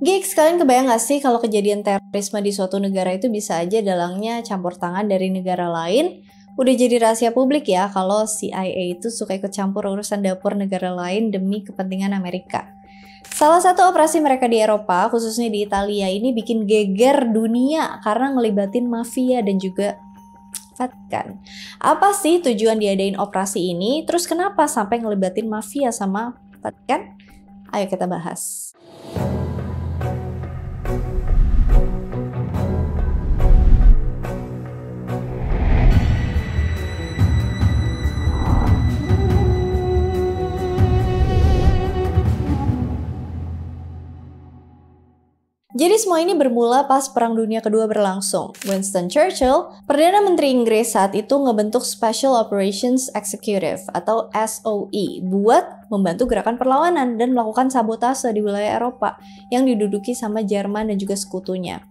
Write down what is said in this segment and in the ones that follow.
Gigs, kalian kebayang gak sih kalau kejadian terorisme di suatu negara itu bisa aja dalangnya campur tangan dari negara lain? Udah jadi rahasia publik ya kalau CIA itu suka ikut campur urusan dapur negara lain demi kepentingan Amerika. Salah satu operasi mereka di Eropa, khususnya di Italia ini bikin geger dunia karena ngelibatin mafia dan juga Vatikan. Apa sih tujuan diadain operasi ini? Terus kenapa sampai ngelibatin mafia sama Vatikan? Ayo kita bahas. Jadi semua ini bermula pas Perang Dunia Kedua berlangsung. Winston Churchill, Perdana Menteri Inggris saat itu ngebentuk Special Operations Executive atau SOE buat membantu gerakan perlawanan dan melakukan sabotase di wilayah Eropa yang diduduki sama Jerman dan juga sekutunya.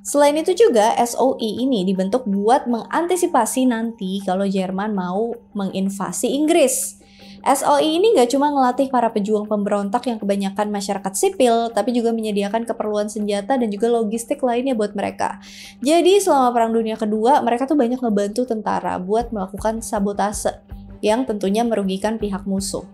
Selain itu juga SOE ini dibentuk buat mengantisipasi nanti kalau Jerman mau menginvasi Inggris. SOE ini gak cuma ngelatih para pejuang pemberontak yang kebanyakan masyarakat sipil, tapi juga menyediakan keperluan senjata dan juga logistik lainnya buat mereka. Jadi selama Perang Dunia Kedua, mereka tuh banyak ngebantu tentara buat melakukan sabotase, yang tentunya merugikan pihak musuh.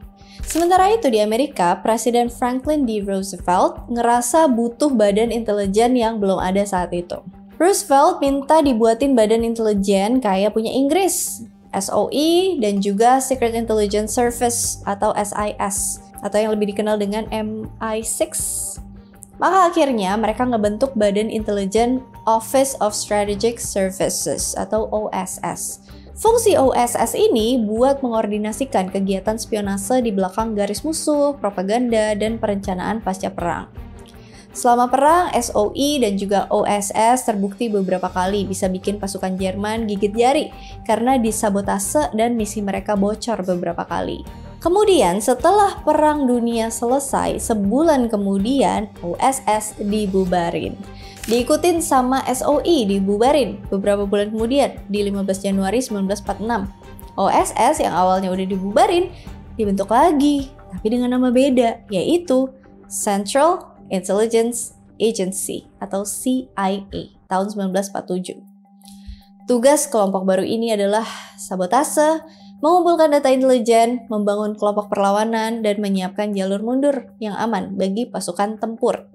Sementara itu di Amerika, Presiden Franklin D. Roosevelt ngerasa butuh badan intelijen yang belum ada saat itu. Roosevelt minta dibuatin badan intelijen kayak punya Inggris, SOE dan juga Secret Intelligence Service atau SIS atau yang lebih dikenal dengan MI6. Maka akhirnya mereka ngebentuk Badan Intelijen Office of Strategic Services atau OSS. Fungsi OSS ini buat mengordinasikan kegiatan spionase di belakang garis musuh, propaganda, dan perencanaan pasca perang. Selama perang, SOE dan juga OSS terbukti beberapa kali bisa bikin pasukan Jerman gigit jari karena disabotase dan misi mereka bocor beberapa kali. Kemudian setelah Perang Dunia selesai, sebulan kemudian OSS dibubarin. Diikutin sama SOE dibubarin beberapa bulan kemudian di 15 Januari 1946. OSS yang awalnya udah dibubarin dibentuk lagi, tapi dengan nama beda, yaitu Central Intelligence Agency atau CIA tahun 1947. Tugas kelompok baru ini adalah sabotase, mengumpulkan data intelijen, membangun kelompok perlawanan, dan menyiapkan jalur mundur yang aman bagi pasukan tempur.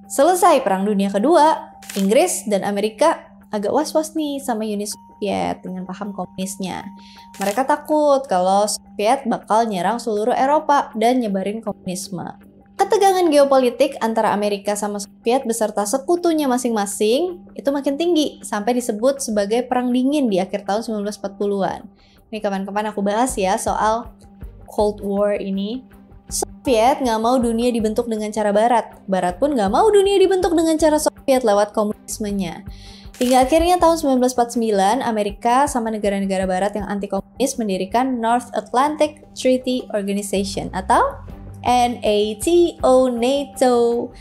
Selesai Perang Dunia Kedua, Inggris dan Amerika agak was-was nih sama Uni Soviet dengan paham komunisnya. Mereka takut kalau Soviet bakal nyerang seluruh Eropa dan nyebarin komunisme. Ketegangan geopolitik antara Amerika sama Soviet beserta sekutunya masing-masing itu makin tinggi sampai disebut sebagai Perang Dingin di akhir tahun 1940-an. Ini kapan-kapan aku bahas ya soal Cold War ini. Soviet nggak mau dunia dibentuk dengan cara Barat. Barat pun nggak mau dunia dibentuk dengan cara Soviet lewat komunismenya. Hingga akhirnya tahun 1949, Amerika sama negara-negara Barat yang anti-komunis mendirikan North Atlantic Treaty Organization atau NATO.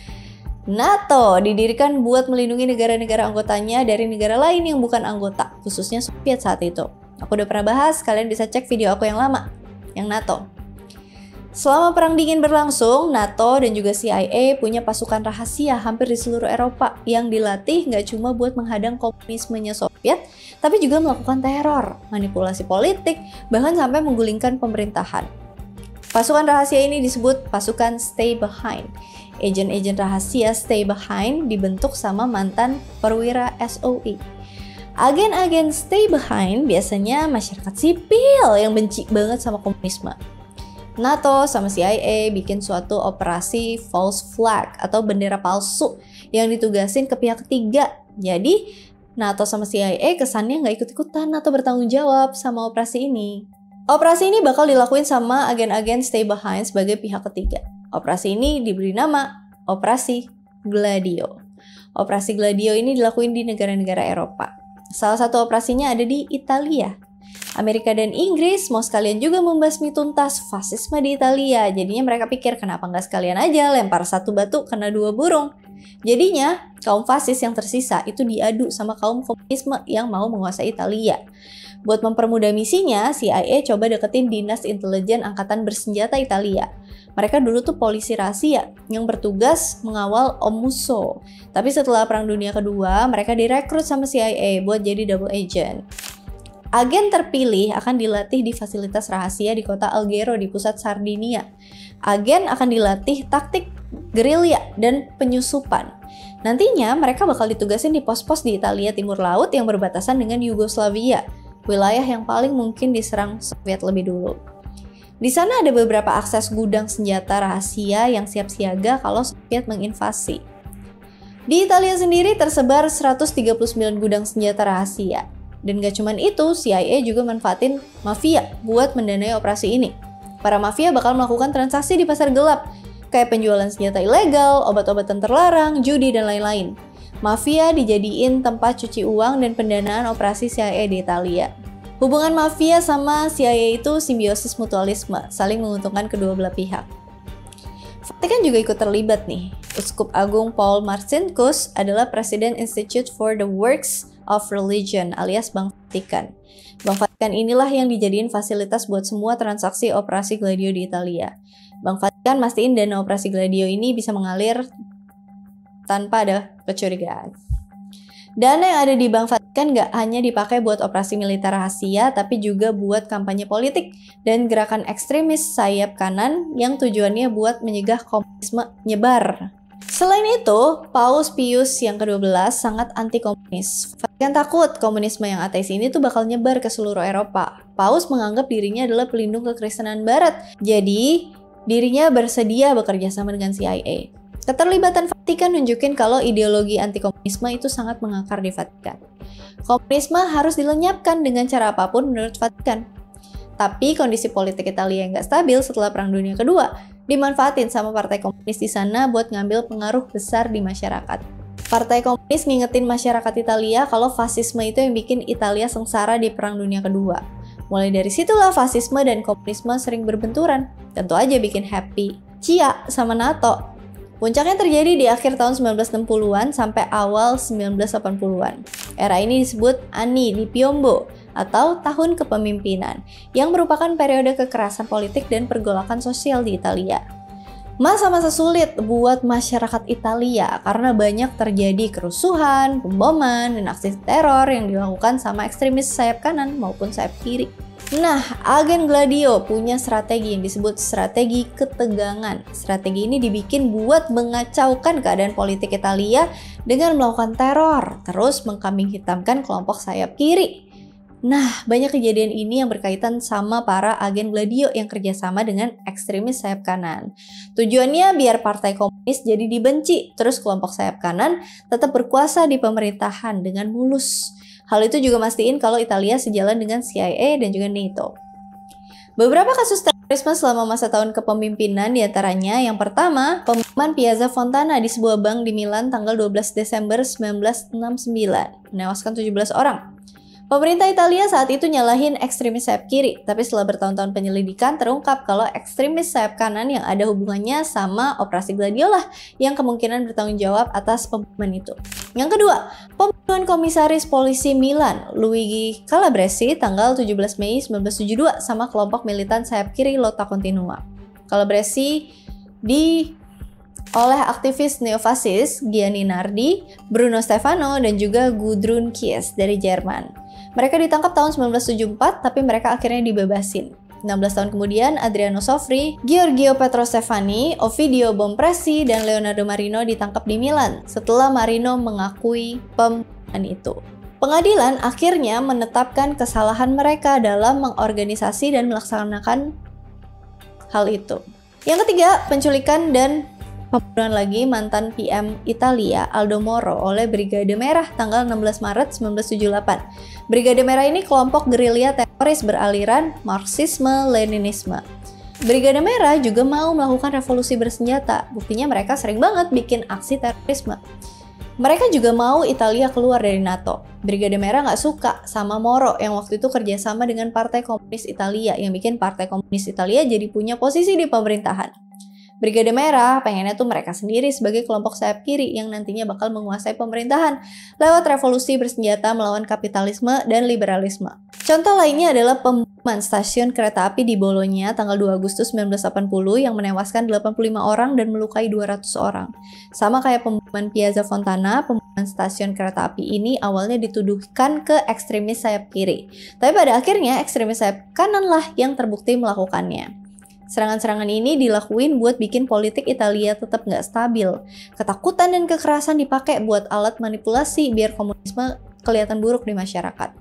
NATO didirikan buat melindungi negara-negara anggotanya dari negara lain yang bukan anggota, khususnya Soviet saat itu. Aku udah pernah bahas, kalian bisa cek video aku yang lama, yang NATO. Selama Perang Dingin berlangsung, NATO dan juga CIA punya pasukan rahasia hampir di seluruh Eropa yang dilatih nggak cuma buat menghadang komunismenya Soviet, tapi juga melakukan teror, manipulasi politik, bahkan sampai menggulingkan pemerintahan. Pasukan rahasia ini disebut pasukan Stay Behind. Agen-agen rahasia Stay Behind dibentuk sama mantan perwira SOE. Agen-agen Stay Behind biasanya masyarakat sipil yang benci banget sama komunisme. NATO sama CIA bikin suatu operasi false flag atau bendera palsu yang ditugasin ke pihak ketiga. Jadi NATO sama CIA kesannya nggak ikut-ikutan atau bertanggung jawab sama operasi ini. Operasi ini bakal dilakuin sama agen-agen Stay Behind sebagai pihak ketiga. Operasi ini diberi nama Operasi Gladio. Operasi Gladio ini dilakuin di negara-negara Eropa. Salah satu operasinya ada di Italia. Amerika dan Inggris mau sekalian juga membasmi tuntas fasisme di Italia. Jadinya mereka pikir kenapa nggak sekalian aja lempar satu batu kena dua burung. Jadinya kaum fasis yang tersisa itu diadu sama kaum komunisme yang mau menguasai Italia. Buat mempermudah misinya, CIA coba deketin Dinas Intelijen Angkatan Bersenjata Italia. Mereka dulu tuh polisi rahasia yang bertugas mengawal Om Musso. Tapi setelah Perang Dunia Kedua, mereka direkrut sama CIA buat jadi double agent. Agen terpilih akan dilatih di fasilitas rahasia di kota Alghero di pusat Sardinia. Agen akan dilatih taktik gerilya dan penyusupan. Nantinya mereka bakal ditugasin di pos-pos di Italia Timur Laut yang berbatasan dengan Yugoslavia, wilayah yang paling mungkin diserang Soviet lebih dulu. Di sana ada beberapa akses gudang senjata rahasia yang siap siaga kalau Soviet menginvasi. Di Italia sendiri tersebar 139 gudang senjata rahasia. Dan gak cuman itu, CIA juga manfaatin mafia buat mendanai operasi ini. Para mafia bakal melakukan transaksi di pasar gelap, kayak penjualan senjata ilegal, obat-obatan terlarang, judi, dan lain-lain. Mafia dijadiin tempat cuci uang dan pendanaan operasi CIA di Italia. Hubungan mafia sama CIA itu simbiosis mutualisme, saling menguntungkan kedua belah pihak. Vatikan juga ikut terlibat nih. Uskup Agung Paul Marcinkus adalah Presiden Institute for the Works of Religion alias Bank Vatikan. Bank Vatikan inilah yang dijadiin fasilitas buat semua transaksi operasi Gladio di Italia. Bank Vatikan mastiin dana operasi Gladio ini bisa mengalir tanpa ada kecurigaan. Dana yang ada di Bank Vatikan gak hanya dipakai buat operasi militer rahasia, tapi juga buat kampanye politik dan gerakan ekstremis sayap kanan yang tujuannya buat menyegah komunisme nyebar. Selain itu, Paus Pius yang ke-12 sangat anti-komunis. Vatikan takut komunisme yang ateis ini tuh bakal nyebar ke seluruh Eropa. Paus menganggap dirinya adalah pelindung kekristenan Barat, jadi dirinya bersedia bekerja sama dengan CIA. Keterlibatan Vatikan nunjukin kalau ideologi anti-komunisme itu sangat mengakar di Vatikan. Komunisme harus dilenyapkan dengan cara apapun menurut Vatikan. Tapi kondisi politik Italia yang gak stabil setelah Perang Dunia Kedua dimanfaatin sama partai komunis di sana buat ngambil pengaruh besar di masyarakat. Partai komunis ngingetin masyarakat Italia kalau fasisme itu yang bikin Italia sengsara di Perang Dunia Kedua. Mulai dari situlah fasisme dan komunisme sering berbenturan. Tentu aja bikin happy Cia sama NATO. Puncaknya terjadi di akhir tahun 1960-an sampai awal 1980-an. Era ini disebut Anni di Piombo atau Tahun Kepemimpinan, yang merupakan periode kekerasan politik dan pergolakan sosial di Italia. Masa-masa sulit buat masyarakat Italia karena banyak terjadi kerusuhan, pemboman, dan aksi teror yang dilakukan sama ekstremis sayap kanan maupun sayap kiri. Nah, agen Gladio punya strategi yang disebut strategi ketegangan. Strategi ini dibikin buat mengacaukan keadaan politik Italia dengan melakukan teror, terus mengkambing hitamkan kelompok sayap kiri. Nah, banyak kejadian ini yang berkaitan sama para agen Gladio yang kerjasama dengan ekstremis sayap kanan. Tujuannya biar partai komunis jadi dibenci, terus kelompok sayap kanan tetap berkuasa di pemerintahan dengan mulus. Hal itu juga mastiin kalau Italia sejalan dengan CIA dan juga NATO. Beberapa kasus terorisme selama masa tahun kepemimpinan diantaranya yang pertama, pemboman Piazza Fontana di sebuah bank di Milan tanggal 12 Desember 1969, menewaskan 17 orang. Pemerintah Italia saat itu nyalahin ekstremis sayap kiri, tapi setelah bertahun-tahun penyelidikan terungkap kalau ekstremis sayap kanan yang ada hubungannya sama operasi Gladio lah yang kemungkinan bertanggung jawab atas pembunuhan itu. Yang kedua, pembunuhan komisaris polisi Milan, Luigi Calabresi tanggal 17 Mei 1972 sama kelompok militan sayap kiri Lotta Continua. Calabresi oleh aktivis neofasis Gianni Nardi, Bruno Stefano, dan juga Gudrun Kies dari Jerman. Mereka ditangkap tahun 1974, tapi mereka akhirnya dibebasin. 16 tahun kemudian, Adriano Sofri, Giorgio Petrostefani, Ovidio Bompresi, dan Leonardo Marino ditangkap di Milan setelah Marino mengakui pembunuhan itu. Pengadilan akhirnya menetapkan kesalahan mereka dalam mengorganisasi dan melaksanakan hal itu. Yang ketiga, penculikan dan pembunuhan lagi mantan PM Italia Aldo Moro oleh Brigade Merah tanggal 16 Maret 1978. Brigade Merah ini kelompok gerilya teroris beraliran Marxisme-Leninisme. Brigade Merah juga mau melakukan revolusi bersenjata, buktinya mereka sering banget bikin aksi terorisme. Mereka juga mau Italia keluar dari NATO. Brigade Merah nggak suka sama Moro yang waktu itu kerjasama dengan Partai Komunis Italia yang bikin Partai Komunis Italia jadi punya posisi di pemerintahan. Brigade Merah pengennya tuh mereka sendiri sebagai kelompok sayap kiri yang nantinya bakal menguasai pemerintahan lewat revolusi bersenjata melawan kapitalisme dan liberalisme. Contoh lainnya adalah pembunuhan stasiun kereta api di Bologna tanggal 2 Agustus 1980 yang menewaskan 85 orang dan melukai 200 orang. Sama kayak pembunuhan Piazza Fontana, pembunuhan stasiun kereta api ini awalnya dituduhkan ke ekstremis sayap kiri. Tapi pada akhirnya ekstremis sayap kanan lah yang terbukti melakukannya. Serangan-serangan ini dilakuin buat bikin politik Italia tetap nggak stabil. Ketakutan dan kekerasan dipakai buat alat manipulasi biar komunisme kelihatan buruk di masyarakat.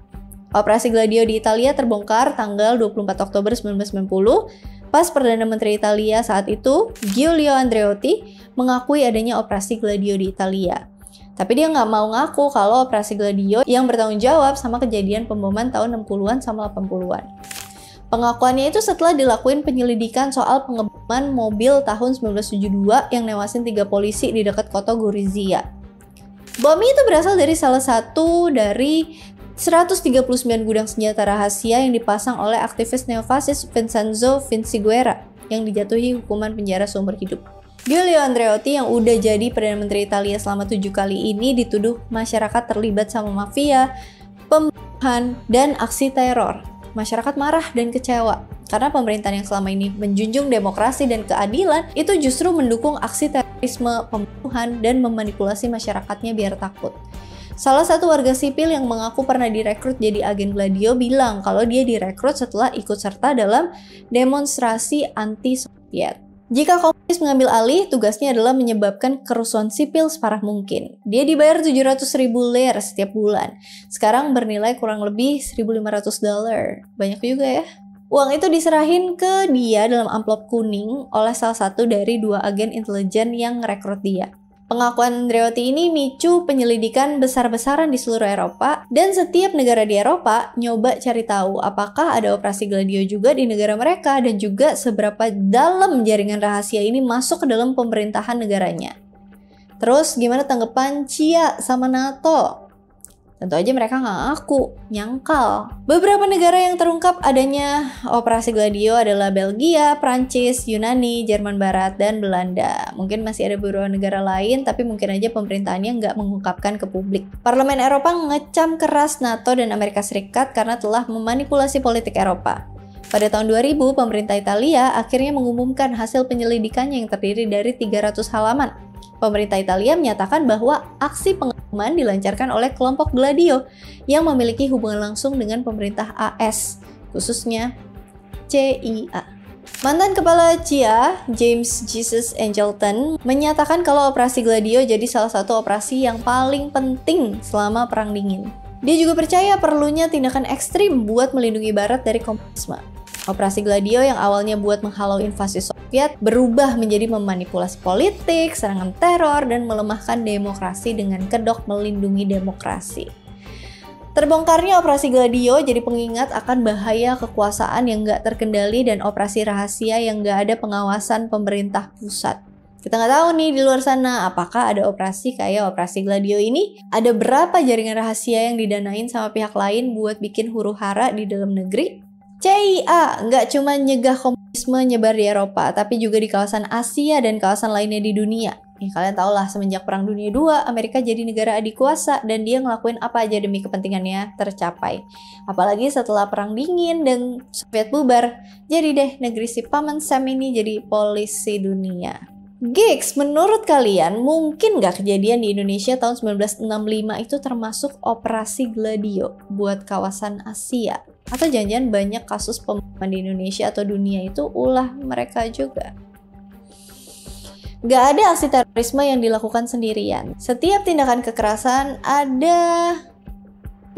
Operasi Gladio di Italia terbongkar tanggal 24 Oktober 1990 pas Perdana Menteri Italia saat itu, Giulio Andreotti, mengakui adanya Operasi Gladio di Italia. Tapi dia nggak mau ngaku kalau Operasi Gladio yang bertanggung jawab sama kejadian pemboman tahun 60-an sama 80-an. Pengakuannya itu setelah dilakuin penyelidikan soal pengeboman mobil tahun 1972 yang newasin 3 polisi di dekat kota Gorizia. Bom itu berasal dari salah satu dari 139 gudang senjata rahasia yang dipasang oleh aktivis neofasis Vincenzo Vinciguerra yang dijatuhi hukuman penjara seumur hidup. Giulio Andreotti yang udah jadi Perdana Menteri Italia selama 7 kali ini dituduh masyarakat terlibat sama mafia, pembunuhan, dan aksi teror. Masyarakat marah dan kecewa karena pemerintahan yang selama ini menjunjung demokrasi dan keadilan itu justru mendukung aksi terorisme, pembunuhan, dan memanipulasi masyarakatnya biar takut. Salah satu warga sipil yang mengaku pernah direkrut jadi agen Gladio bilang kalau dia direkrut setelah ikut serta dalam demonstrasi anti-Soviet. Jika komunis mengambil alih, tugasnya adalah menyebabkan kerusuhan sipil separah mungkin. Dia dibayar 700.000 lire setiap bulan. Sekarang bernilai kurang lebih $1.500. Banyak juga ya. Uang itu diserahin ke dia dalam amplop kuning oleh salah satu dari 2 agen intelijen yang ngerekrut dia. Pengakuan Andreotti ini micu penyelidikan besar-besaran di seluruh Eropa, dan setiap negara di Eropa nyoba cari tahu apakah ada operasi Gladio juga di negara mereka dan juga seberapa dalam jaringan rahasia ini masuk ke dalam pemerintahan negaranya. Terus gimana tanggapan CIA sama NATO? Tentu aja mereka nggak ngaku, nyangkal. Beberapa negara yang terungkap adanya operasi Gladio adalah Belgia, Prancis, Yunani, Jerman Barat, dan Belanda. Mungkin masih ada beberapa negara lain, tapi mungkin aja pemerintahannya nggak mengungkapkan ke publik. Parlemen Eropa ngecam keras NATO dan Amerika Serikat karena telah memanipulasi politik Eropa. Pada tahun 2000, pemerintah Italia akhirnya mengumumkan hasil penyelidikannya yang terdiri dari 300 halaman. Pemerintah Italia menyatakan bahwa aksi pengeboman dilancarkan oleh kelompok Gladio yang memiliki hubungan langsung dengan pemerintah AS, khususnya CIA. Mantan kepala CIA, James Jesus Angleton, menyatakan kalau operasi Gladio jadi salah satu operasi yang paling penting selama Perang Dingin. Dia juga percaya perlunya tindakan ekstrim buat melindungi Barat dari komunisme. Operasi Gladio yang awalnya buat menghalau invasi Soviet berubah menjadi memanipulasi politik, serangan teror, dan melemahkan demokrasi dengan kedok melindungi demokrasi. Terbongkarnya Operasi Gladio jadi pengingat akan bahaya kekuasaan yang nggak terkendali dan operasi rahasia yang nggak ada pengawasan pemerintah pusat. Kita nggak tahu nih di luar sana apakah ada operasi kayak Operasi Gladio ini, ada berapa jaringan rahasia yang didanain sama pihak lain buat bikin huru-hara di dalam negeri. CIA nggak cuma nyegah komunisme nyebar di Eropa, tapi juga di kawasan Asia dan kawasan lainnya di dunia. Kalian tau lah, semenjak Perang Dunia II, Amerika jadi negara adik kuasa dan dia ngelakuin apa aja demi kepentingannya tercapai. Apalagi setelah Perang Dingin dan Soviet bubar, jadi deh negeri si Paman Sam ini jadi polisi dunia. Gigs, menurut kalian mungkin nggak kejadian di Indonesia tahun 1965 itu termasuk Operasi Gladio buat kawasan Asia? Atau jangan-jangan banyak kasus pembunuhan di Indonesia atau dunia itu ulah mereka juga? Gak ada aksi terorisme yang dilakukan sendirian. Setiap tindakan kekerasan ada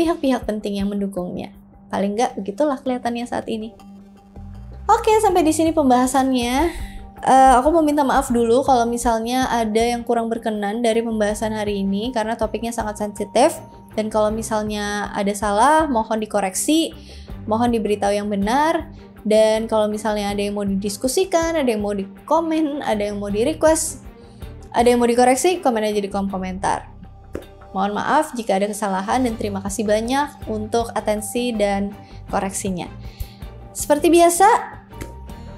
pihak-pihak penting yang mendukungnya. Paling nggak begitulah kelihatannya saat ini. Oke, sampai di sini pembahasannya. Aku mau minta maaf dulu kalau misalnya ada yang kurang berkenan dari pembahasan hari ini karena topiknya sangat sensitif, dan kalau misalnya ada salah mohon dikoreksi, mohon diberitahu yang benar, dan kalau misalnya ada yang mau didiskusikan, ada yang mau dikomen, ada yang mau di-request, ada yang mau dikoreksi, komen aja di kolom komentar. Mohon maaf jika ada kesalahan dan terima kasih banyak untuk atensi dan koreksinya. Seperti biasa,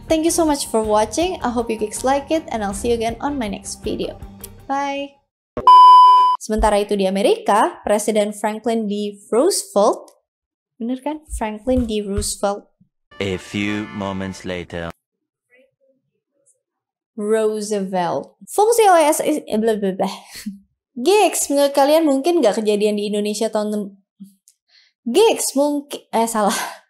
thank you so much for watching. I hope you guys like it and I'll see you again on my next video. Bye! Sementara itu di Amerika, Presiden Franklin D. Roosevelt, bener kan? Franklin D. Roosevelt A few moments later. Roosevelt. Fungsi OS blablabla. Gigs, menurut kalian mungkin nggak kejadian di Indonesia tahun Gigs mungkin salah.